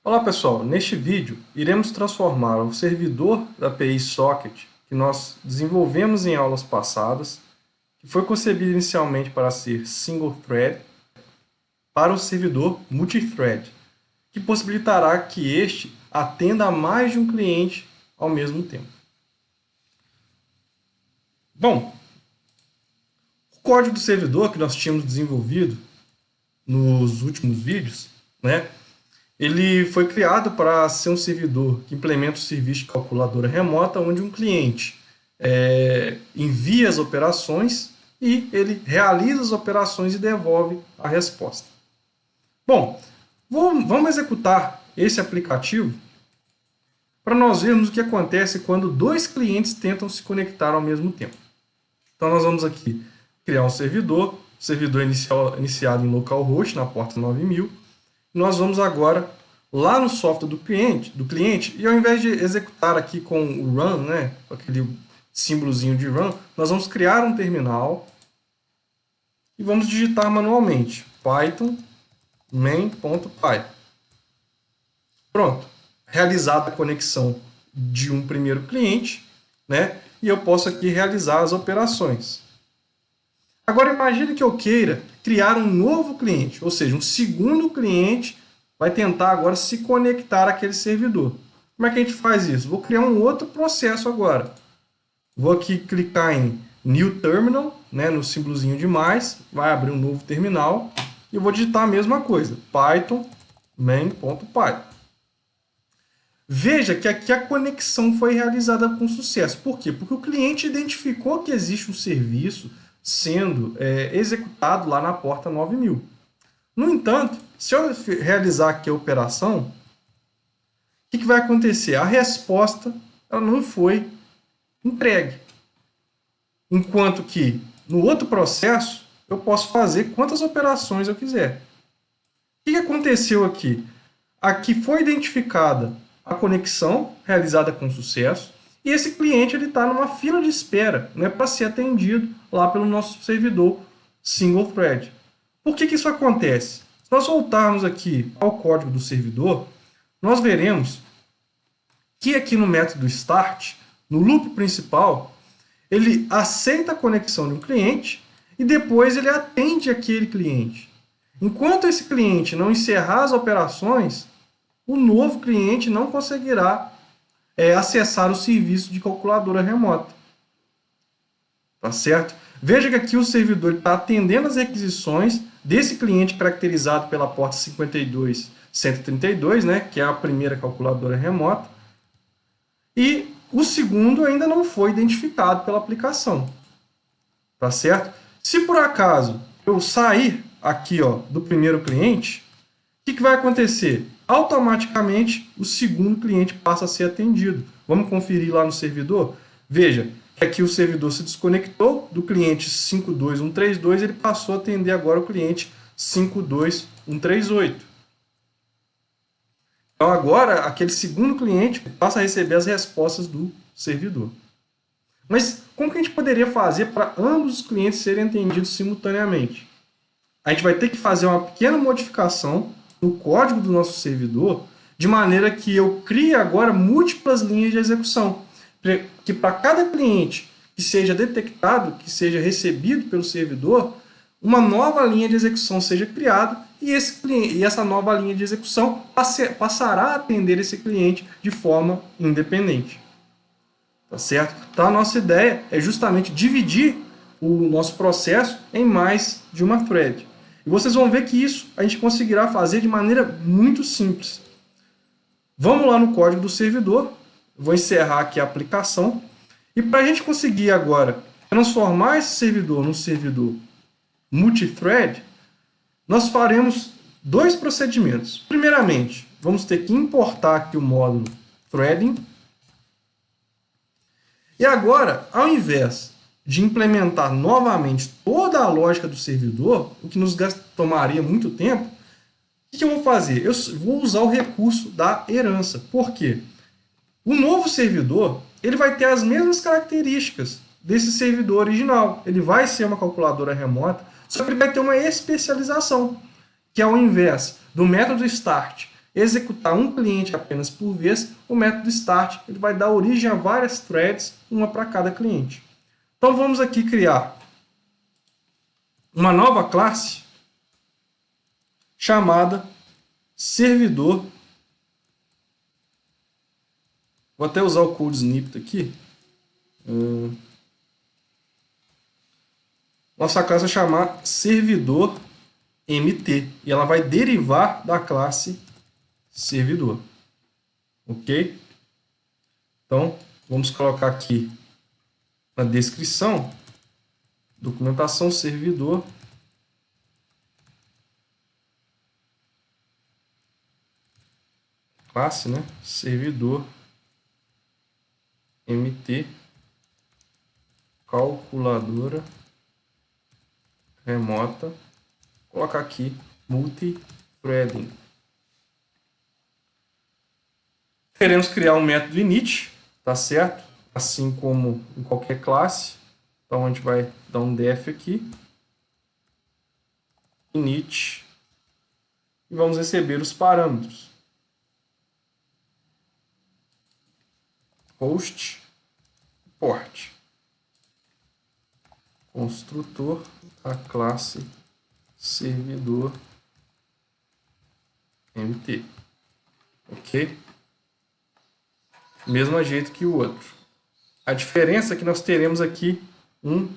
Olá pessoal, neste vídeo iremos transformar o servidor da API Socket que nós desenvolvemos em aulas passadas, que foi concebido inicialmente para ser single thread, para o servidor multithread, que possibilitará que este atenda a mais de um cliente ao mesmo tempo. Bom, o código do servidor que nós tínhamos desenvolvido nos últimos vídeos, ele foi criado para ser um servidor que implementa o serviço de calculadora remota, onde um cliente envia as operações e ele realiza as operações e devolve a resposta. Bom, vamos executar esse aplicativo para nós vermos o que acontece quando dois clientes tentam se conectar ao mesmo tempo. Então nós vamos aqui criar um servidor iniciado em localhost na porta 9000. Nós vamos agora lá no software do cliente e ao invés de executar aqui com o run, com aquele símbolozinho de run, nós vamos criar um terminal e vamos digitar manualmente python main.py. Pronto, realizada a conexão de um primeiro cliente, e eu posso aqui realizar as operações. Agora imagine que eu queira criar um novo cliente, ou seja, um segundo cliente vai tentar agora se conectar àquele servidor. Como é que a gente faz isso? Vou criar um outro processo agora. Vou aqui clicar em New Terminal, no símbolozinho de mais, vai abrir um novo terminal e eu vou digitar a mesma coisa, python main.py. Veja que aqui a conexão foi realizada com sucesso. Por quê? Porque o cliente identificou que existe um serviço sendo executado lá na porta 9000. No entanto, se eu realizar aqui a operação, o que vai acontecer? A resposta ela não foi entregue. Enquanto que no outro processo, eu posso fazer quantas operações eu quiser. O que aconteceu aqui? Aqui foi identificada a conexão realizada com sucesso e esse cliente está numa fila de espera para ser atendido lá pelo nosso servidor single thread. Por que isso acontece? Se nós voltarmos aqui ao código do servidor, nós veremos que aqui no método start, no loop principal, ele aceita a conexão de um cliente e depois ele atende aquele cliente. Enquanto esse cliente não encerrar as operações, o novo cliente não conseguirá acessar o serviço de calculadora remota. Tá certo? Veja que aqui o servidor está atendendo as requisições desse cliente caracterizado pela porta 52132, que é a primeira calculadora remota, e o segundo ainda não foi identificado pela aplicação. Tá certo? Se por acaso eu sair aqui do primeiro cliente, o que vai acontecer? Automaticamente o segundo cliente passa a ser atendido. Vamos conferir lá no servidor? Veja que aqui o servidor se desconectou do cliente 52132, ele passou a atender agora o cliente 52138. Então agora aquele segundo cliente passa a receber as respostas do servidor. Mas como que a gente poderia fazer para ambos os clientes serem atendidos simultaneamente? A gente vai ter que fazer uma pequena modificação no código do nosso servidor, de maneira que eu crie agora múltiplas linhas de execução, que para cada cliente que seja detectado, que seja recebido pelo servidor, uma nova linha de execução seja criada e essa nova linha de execução passará a atender esse cliente de forma independente. Tá certo? Então a nossa ideia é justamente dividir o nosso processo em mais de uma thread. E vocês vão ver que isso a gente conseguirá fazer de maneira muito simples. Vamos lá no código do servidor. Vou encerrar aqui a aplicação. E para a gente conseguir agora transformar esse servidor num servidor multithread, nós faremos dois procedimentos. Primeiramente, vamos ter que importar aqui o módulo threading. E agora, ao invés de implementar novamente toda a lógica do servidor, o que nos tomaria muito tempo, o que eu vou fazer? Eu vou usar o recurso da herança. Por quê? O novo servidor ele vai ter as mesmas características desse servidor original. Ele vai ser uma calculadora remota, só que ele vai ter uma especialização, que ao invés do método start executar um cliente apenas por vez, o método start ele vai dar origem a várias threads, uma para cada cliente. Então vamos aqui criar uma nova classe chamada servidor. Vou até usar o code snippet aqui. Nossa classe vai chamar servidor MT e ela vai derivar da classe servidor. Ok? Então, vamos colocar aqui na descrição, documentação servidor, classe, né? Servidor MT, calculadora remota, vou colocar aqui multithreading. Queremos criar um método init, tá certo? Assim como em qualquer classe. Então a gente vai dar um def aqui, init, e vamos receber os parâmetros. Host, port. Construtor, a classe servidor MT. Ok? Mesmo jeito que o outro. A diferença é que nós teremos aqui um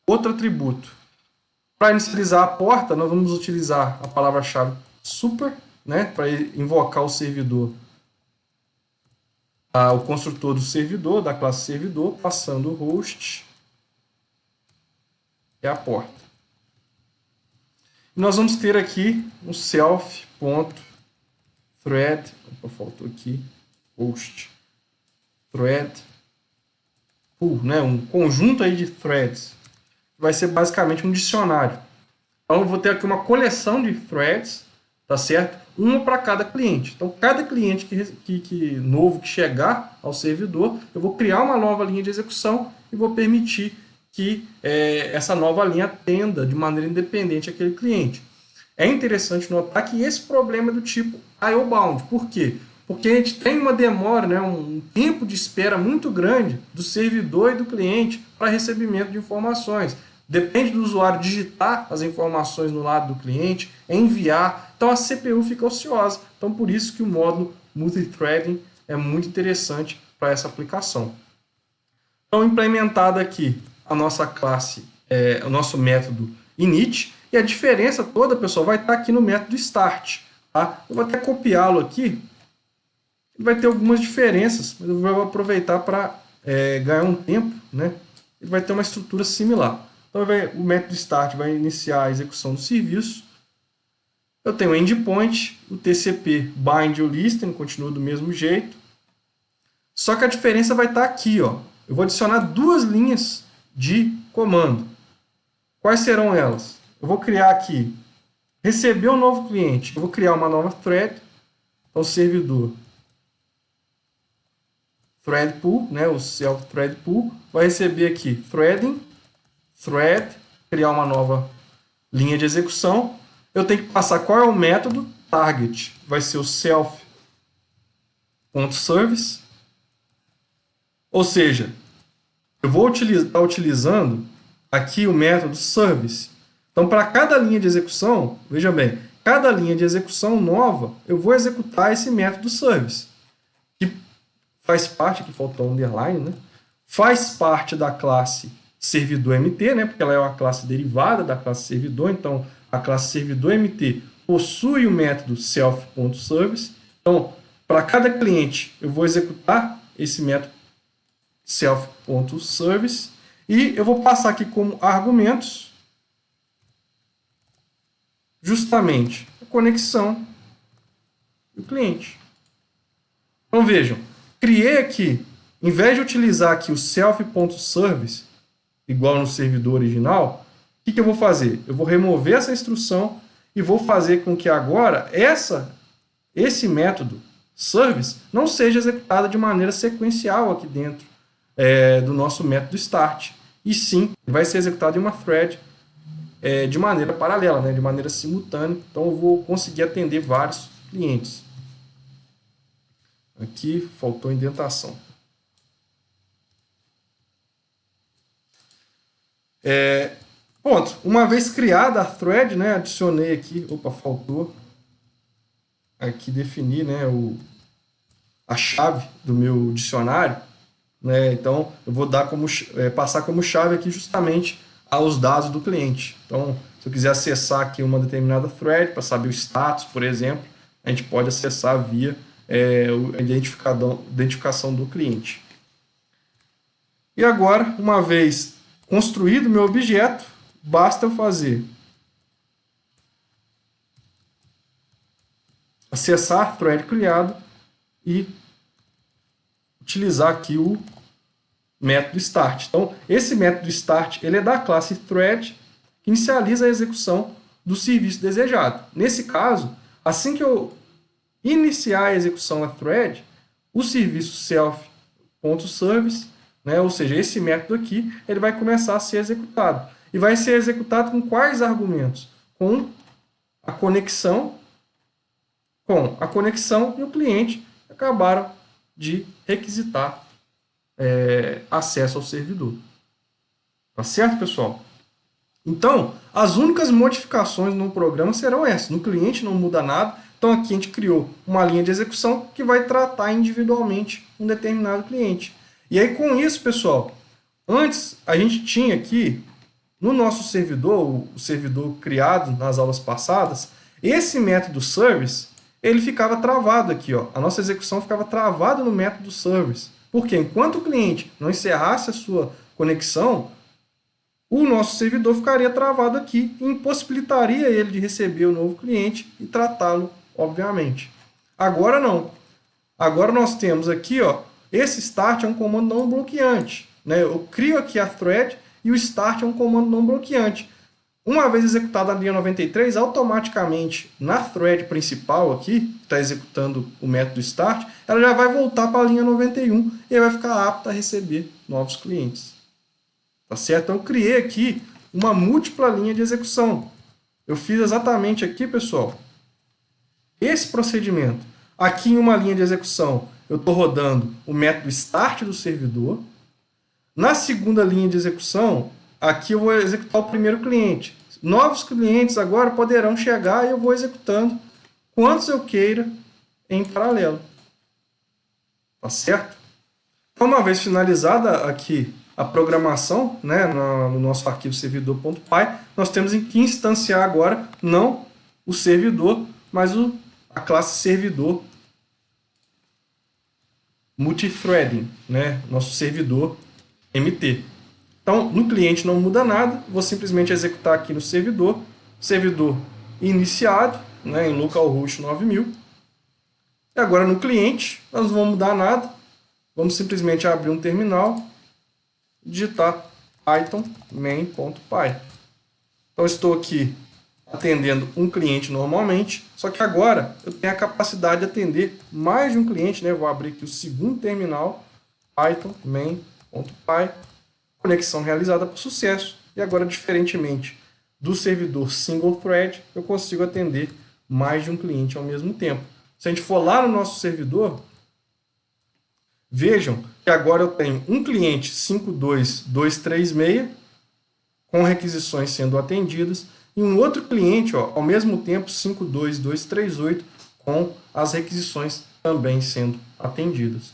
outro atributo. Para inicializar a porta, nós vamos utilizar a palavra-chave super, né, para invocar o servidor, o construtor do servidor, da classe servidor, passando o host e a porta. E nós vamos ter aqui um self.thread, faltou aqui, host, thread, pool, né, um conjunto aí de threads, vai ser basicamente um dicionário. Então eu vou ter aqui uma coleção de threads, tá certo? Uma para cada cliente. Então cada cliente novo que chegar ao servidor, eu vou criar uma nova linha de execução e vou permitir que essa nova linha atenda de maneira independente aquele cliente. É interessante notar que esse problema é do tipo IO-bound. Por quê? Porque a gente tem uma demora, né, um tempo de espera muito grande do servidor e do cliente para recebimento de informações. Depende do usuário digitar as informações no lado do cliente, enviar. Então a CPU fica ociosa. Então por isso que o módulo multithreading é muito interessante para essa aplicação. Então implementada aqui a nossa classe, o nosso método init, e a diferença toda, pessoal, vai estar aqui no método start. Tá? Eu vou até copiá-lo aqui. Vai ter algumas diferenças, mas eu vou aproveitar para ganhar um tempo, né? Ele vai ter uma estrutura similar. Então o método start vai iniciar a execução do serviço. Eu tenho o endpoint, o TCP bind e o listen, continua do mesmo jeito. Só que a diferença vai estar aqui, ó. Eu vou adicionar duas linhas de comando. Quais serão elas? Eu vou criar aqui, receber um novo cliente. Eu vou criar uma nova thread. Então servidor thread pool, né, o self thread pool, vai receber aqui threading, thread, criar uma nova linha de execução. Eu tenho que passar qual é o método, target, vai ser o self.service, ou seja, eu vou estar utilizando aqui o método service. Então, para cada linha de execução, veja bem, cada linha de execução nova, eu vou executar esse método service, que faz parte, aqui faltou um underline, né? Faz parte da classe servidor MT, né? Porque ela é uma classe derivada da classe servidor, então a classe servidor MT possui o método self.service. Então, para cada cliente, eu vou executar esse método self.service e eu vou passar aqui como argumentos justamente a conexão do cliente. Então vejam, criei aqui, em vez de utilizar aqui o self.service, igual no servidor original, o que eu vou fazer? Eu vou remover essa instrução e vou fazer com que agora esse método service não seja executado de maneira sequencial aqui dentro do nosso método start. E sim, vai ser executado em uma thread de maneira paralela, né, de maneira simultânea. Então eu vou conseguir atender vários clientes. Aqui faltou indentação. Ponto. Uma vez criada a thread, né, adicionei aqui, faltou aqui definir, né, a chave do meu dicionário, né, então eu vou dar passar como chave aqui justamente aos dados do cliente. Então, se eu quiser acessar aqui uma determinada thread para saber o status, por exemplo, a gente pode acessar via a identificação do cliente. E agora, uma vez construído o meu objeto, basta eu fazer acessar thread criado e utilizar aqui o método start. Então, esse método start ele é da classe thread que inicializa a execução do serviço desejado. Nesse caso, assim que eu iniciar a execução da thread, o serviço self.service, né, ou seja, esse método aqui, ele vai começar a ser executado. E vai ser executado com quais argumentos? Com a conexão e o cliente acabaram de requisitar acesso ao servidor. Tá certo, pessoal? Então, as únicas modificações no programa serão essas. No cliente não muda nada. Então, aqui a gente criou uma linha de execução que vai tratar individualmente um determinado cliente. E aí, com isso, pessoal, antes a gente tinha aqui no nosso servidor, o servidor criado nas aulas passadas, esse método service, ele ficava travado aqui, ó. A nossa execução ficava travada no método service. Porque enquanto o cliente não encerrasse a sua conexão, o nosso servidor ficaria travado aqui e impossibilitaria ele de receber o novo cliente e tratá-lo, obviamente. Agora não. Agora nós temos aqui, ó, esse start é um comando não bloqueante, né? Eu crio aqui a thread e o start é um comando não bloqueante. Uma vez executada a linha 93, automaticamente na thread principal aqui, que está executando o método start, ela já vai voltar para a linha 91 e vai ficar apta a receber novos clientes. Tá certo? Então eu criei aqui uma múltipla linha de execução. Eu fiz exatamente aqui, pessoal, esse procedimento. Aqui em uma linha de execução, eu estou rodando o método start do servidor. Na segunda linha de execução, aqui eu vou executar o primeiro cliente. Novos clientes agora poderão chegar e eu vou executando quantos eu queira em paralelo. Tá certo? Então, uma vez finalizada aqui a programação, né, no nosso arquivo servidor.py, nós temos que instanciar agora não o servidor, mas a classe servidor multithreading, né, nosso servidor MT. Então, no cliente não muda nada, vou simplesmente executar aqui no servidor iniciado, né, em localhost 9000. E agora no cliente, nós não vamos mudar nada, vamos simplesmente abrir um terminal, digitar python main.py. Então, estou aqui atendendo um cliente normalmente, só que agora eu tenho a capacidade de atender mais de um cliente, né? Vou abrir aqui o segundo terminal, python main.py, conexão realizada por sucesso. E agora, diferentemente do servidor single thread, eu consigo atender mais de um cliente ao mesmo tempo. Se a gente for lá no nosso servidor, vejam que agora eu tenho um cliente 52236 com requisições sendo atendidas e um outro cliente, ó, ao mesmo tempo 52238 com as requisições também sendo atendidas.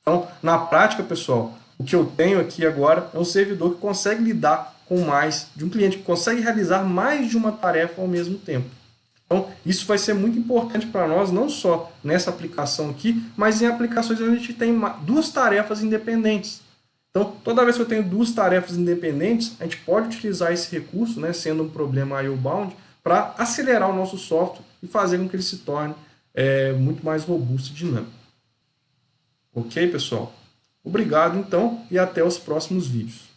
Então, na prática, pessoal, o que eu tenho aqui agora é um servidor que consegue lidar com mais de um cliente, que consegue realizar mais de uma tarefa ao mesmo tempo. Então, isso vai ser muito importante para nós, não só nessa aplicação aqui, mas em aplicações onde a gente tem duas tarefas independentes. Então, toda vez que eu tenho duas tarefas independentes, a gente pode utilizar esse recurso, né, sendo um problema IO-bound, para acelerar o nosso software e fazer com que ele se torne muito mais robusto e dinâmico. Ok, pessoal? Obrigado, então, e até os próximos vídeos.